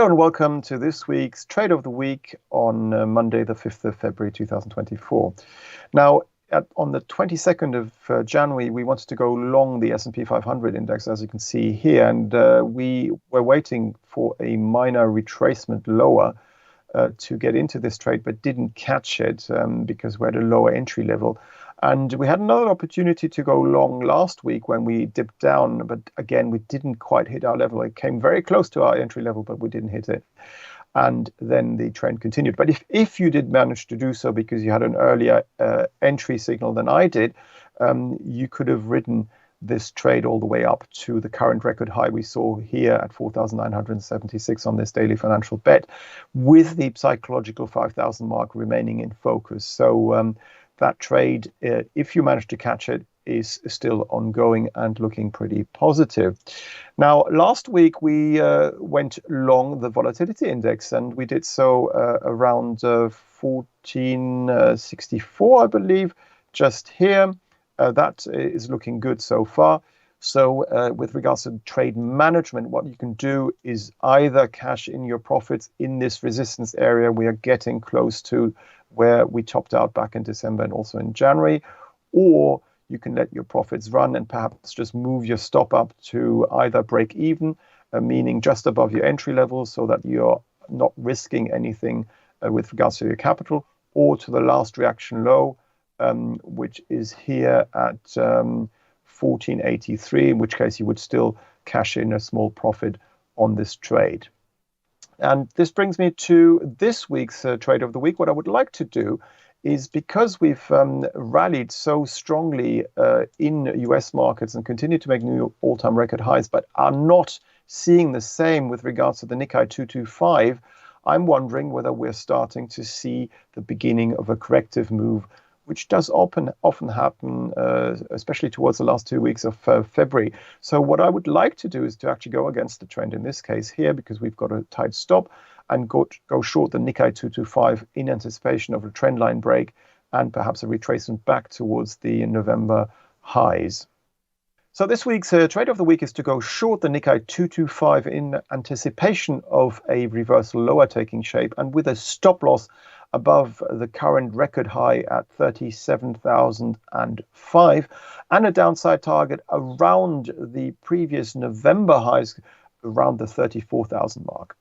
and welcome to this week's Trade of the Week on Monday, the 5th of February 2024. Now, on the 22nd of January, we wanted to go long the S&P 500 index, as you can see here, and we were waiting for a minor retracement lower to get into this trade, but didn't catch it because we're at a lower entry level. And we had another opportunity to go long last week when we dipped down, but again, we didn't quite hit our level. It came very close to our entry level, but we didn't hit it. And then the trend continued. But if you did manage to do so because you had an earlier entry signal than I did, you could have ridden this trade all the way up to the current record high we saw here at 4,976 on this daily financial bet, with the psychological 5,000 mark remaining in focus. So that trade, if you manage to catch it, is still ongoing and looking pretty positive. Now, last week we went long the volatility index, and we did so around 1464, I believe, just here. That is looking good so far. So with regards to trade management, what you can do is either cash in your profits in this resistance area. We are getting close to where we topped out back in December and also in January, or you can let your profits run and perhaps just move your stop up to either break even, meaning just above your entry level so that you're not risking anything with regards to your capital, or to the last reaction low, which is here at 1483, in which case you would still cash in a small profit on this trade. And this brings me to this week's trade of the week. What I would like to do is, because we've rallied so strongly in US markets and continue to make new all-time record highs, but are not seeing the same with regards to the Nikkei 225, I'm wondering whether we're starting to see the beginning of a corrective move, which does often happen, especially towards the last 2 weeks of February. So what I would like to do is to actually go against the trend in this case here, because we've got a tight stop, and go short the Nikkei 225 in anticipation of a trend line break and perhaps a retracement back towards the November highs. So this week's trade of the week is to go short the Nikkei 225 in anticipation of a reversal lower taking shape, and with a stop loss above the current record high at 37,005, and a downside target around the previous November highs around the 34,000 mark.